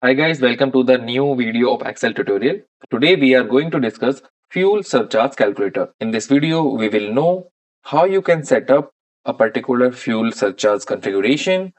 Hi guys, welcome to the new video of Excel tutorial. Today we are going to discuss fuel surcharge calculator. In this video, we will know how you can set up a particular fuel surcharge configuration,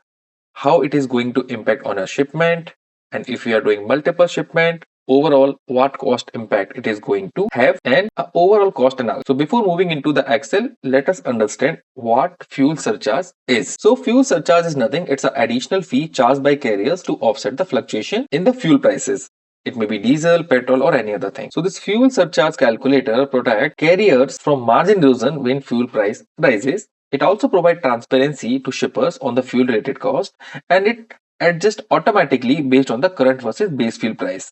how it is going to impact on a shipment, and if we are doing multiple shipment, overall what cost impact it is going to have and a overall cost analysis. So before moving into the Excel, let us understand what fuel surcharge is. So fuel surcharge is nothing, it's an additional fee charged by carriers to offset the fluctuation in the fuel prices. It may be diesel, petrol, or any other thing. So this fuel surcharge calculator protects carriers from margin erosion when fuel price rises. It also provides transparency to shippers on the fuel related cost, and it adjusts automatically based on the current versus base fuel price.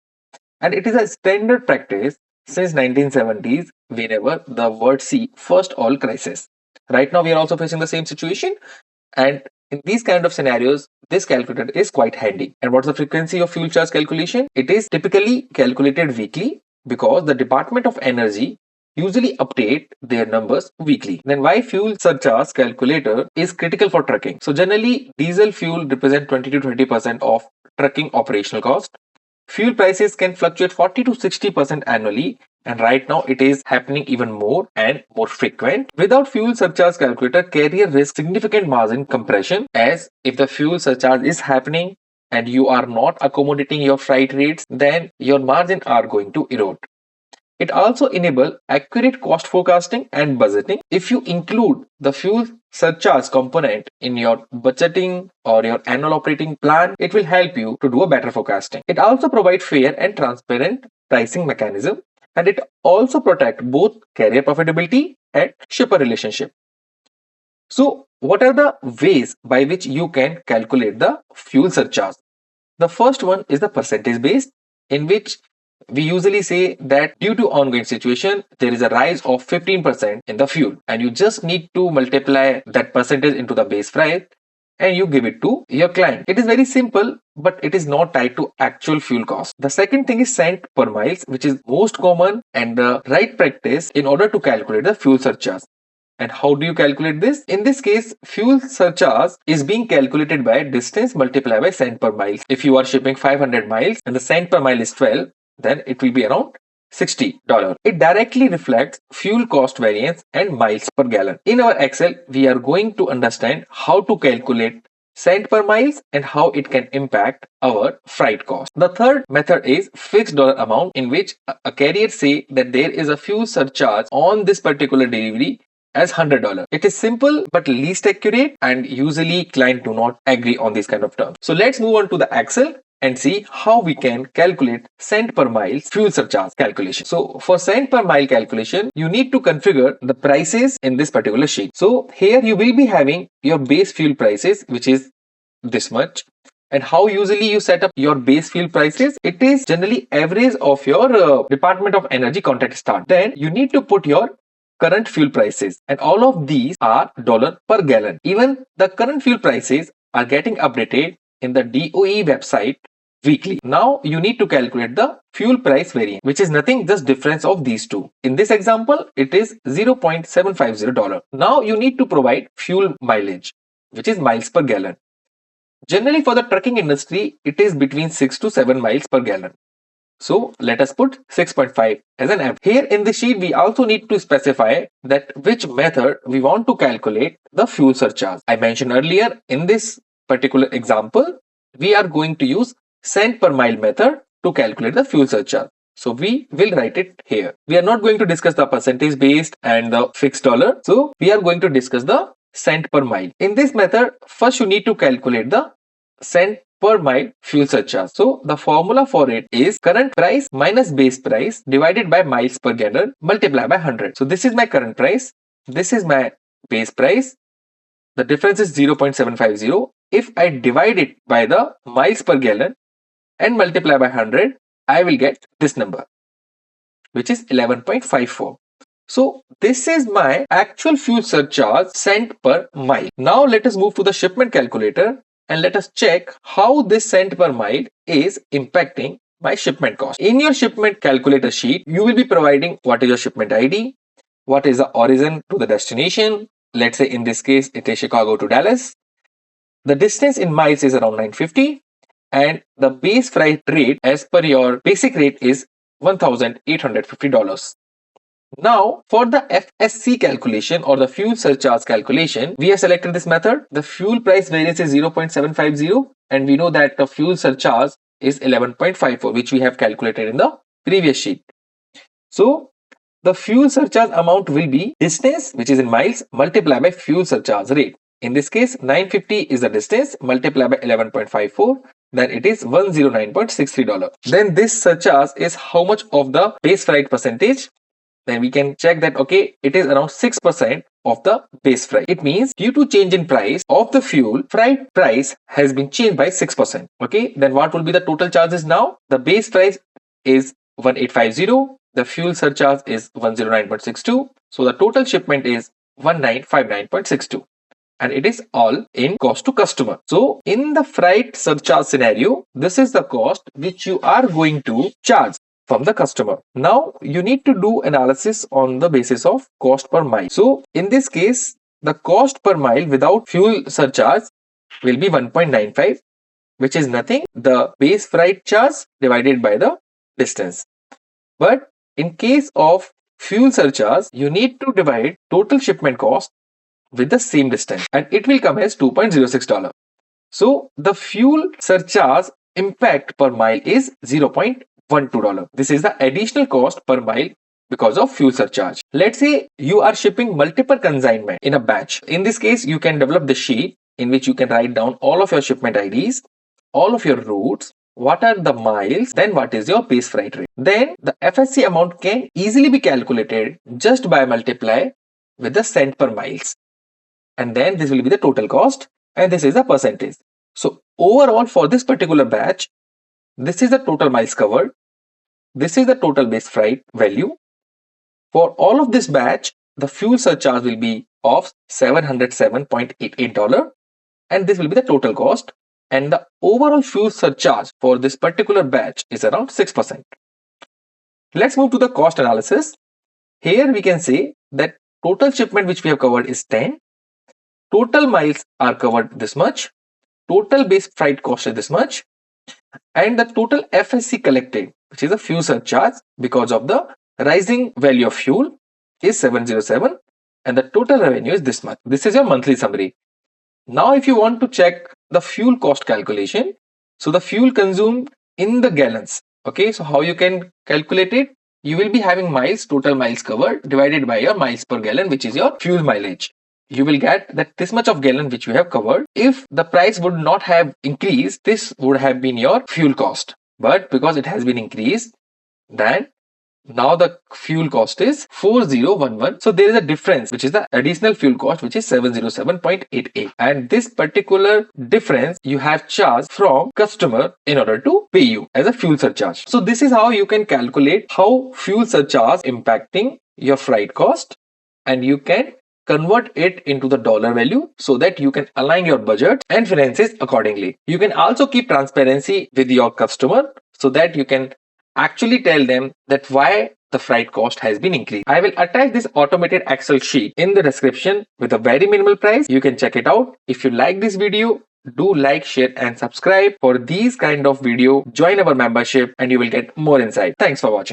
And it is a standard practice since 1970s whenever the world see first oil crisis. Right now we are also facing the same situation, and in these kind of scenarios, this calculator is quite handy. And what's the frequency of fuel charge calculation? It is typically calculated weekly because the Department of Energy usually update their numbers weekly. Then why fuel surcharge calculator is critical for trucking? So generally, diesel fuel represent 20 to 30% of trucking operational cost. Fuel prices can fluctuate 40 to 60% annually, and right now it is happening even more and more frequent. Without fuel surcharge calculator, carrier risk significant margin compression, as if the fuel surcharge is happening and you are not accommodating your freight rates, then your margin are going to erode. It also enables accurate cost forecasting and budgeting. If you include the fuel surcharge component in your budgeting or your annual operating plan, it will help you to do a better forecasting. It also provides fair and transparent pricing mechanism, and it also protects both carrier profitability and shipper relationship. So, what are the ways by which you can calculate the fuel surcharge? The first one is the percentage based, in which we usually say that due to ongoing situation, there is a rise of 15% in the fuel, and you just need to multiply that percentage into the base price and you give it to your client. It is very simple, but it is not tied to actual fuel cost. The second thing is cent per miles, which is most common and the right practice in order to calculate the fuel surcharge. And how do you calculate this? In this case, fuel surcharge is being calculated by distance multiplied by cent per mile. If you are shipping 500 miles and the cent per mile is 12, then it will be around $60. It directly reflects fuel cost variance and miles per gallon. In our Excel, we are going to understand how to calculate cent per miles and how it can impact our freight cost. The third method is fixed dollar amount, in which a carrier say that there is a fuel surcharge on this particular delivery as $100. It is simple but least accurate, and usually clients do not agree on these kind of terms. So let's move on to the Excel and see how we can calculate cent per mile fuel surcharge calculation. So for cent per mile calculation, you need to configure the prices in this particular sheet. So here you will be having your base fuel prices, which is this much. And how usually you set up your base fuel prices? It is generally average of your Department of Energy contract start. Then you need to put your current fuel prices, and all of these are dollar per gallon. Even the current fuel prices are getting updated in the DOE website weekly. Now you need to calculate the fuel price variance, which is nothing, just difference of these two. In this example, it is $0.750. Now you need to provide fuel mileage, which is miles per gallon. Generally for the trucking industry, it is between 6 to 7 miles per gallon. So let us put 6.5 as an average. Here in the sheet, we also need to specify that which method we want to calculate the fuel surcharge. I mentioned earlier, in this particular example, we are going to use cent per mile method to calculate the fuel surcharge. So we will write it here. We are not going to discuss the percentage based and the fixed dollar. So we are going to discuss the cent per mile. In this method, first you need to calculate the cent per mile fuel surcharge. So the formula for it is current price minus base price divided by miles per gallon multiplied by 100. So this is my current price. This is my base price. The difference is 0.750. If I divide it by the miles per gallon and multiply by 100, I will get this number, which is 11.54. So this is my actual fuel surcharge cent per mile. Now let us move to the shipment calculator and let us check how this cent per mile is impacting my shipment cost. In your shipment calculator sheet, you will be providing what is your shipment ID, what is the origin to the destination. Let's say in this case, it is Chicago to Dallas. The distance in miles is around 950. and the base freight rate as per your basic rate is $1,850. Now, for the FSC calculation or the fuel surcharge calculation, we have selected this method. The fuel price variance is 0.750 and we know that the fuel surcharge is 11.54, which we have calculated in the previous sheet. So, the fuel surcharge amount will be distance, which is in miles, multiplied by fuel surcharge rate. In this case, 950 is the distance, multiplied by 11.54, then it is $109.63. Then this surcharge is how much of the base freight percentage? Then we can check that, okay, it is around 6% of the base freight. It means due to change in price of the fuel, freight price has been changed by 6%. Okay, then what will be the total charges now? The base price is 1850. The fuel surcharge is 109.62. So the total shipment is 1959.62. And it is all in cost to customer. So in the freight surcharge scenario, this is the cost which you are going to charge from the customer. Now you need to do analysis on the basis of cost per mile. So in this case, the cost per mile without fuel surcharge will be 1.95, which is nothing, the base freight charge divided by the distance. But in case of fuel surcharge, you need to divide total shipment cost with the same distance and it will come as $2.06. So the fuel surcharge impact per mile is $0.12. This is the additional cost per mile because of fuel surcharge. Let's say you are shipping multiple consignment in a batch. In this case, you can develop the sheet in which you can write down all of your shipment IDs, all of your routes, what are the miles, then what is your base freight rate. Then the FSC amount can easily be calculated just by multiply with the cent per miles. And then this will be the total cost and this is the percentage. So overall for this particular batch, this is the total miles covered. This is the total base freight value. For all of this batch, the fuel surcharge will be of $707.88 and this will be the total cost. And the overall fuel surcharge for this particular batch is around 6%. Let's move to the cost analysis. Here we can say that total shipment which we have covered is 10. Total miles are covered this much. Total base freight cost is this much. And the total FSC collected, which is a fuel surcharge because of the rising value of fuel, is 707 and the total revenue is this much. This is your monthly summary. Now if you want to check the fuel cost calculation, so the fuel consumed in the gallons, okay, so how you can calculate it? You will be having miles, total miles covered divided by your miles per gallon, which is your fuel mileage. You will get that this much of gallon which you have covered. If the price would not have increased, this would have been your fuel cost. But because it has been increased, then now the fuel cost is 4011. So there is a difference, which is the additional fuel cost, which is 707.88. And this particular difference you have charged from customer in order to pay you as a fuel surcharge. So this is how you can calculate how fuel surcharge impacting your freight cost, and you can convert it into the dollar value so that you can align your budget and finances accordingly. You can also keep transparency with your customer so that you can actually tell them that why the freight cost has been increased. I will attach this automated Excel sheet in the description with a very minimal price. You can check it out. If you like this video, do like, share and subscribe for these kind of video. Join our membership and you will get more insight. Thanks for watching.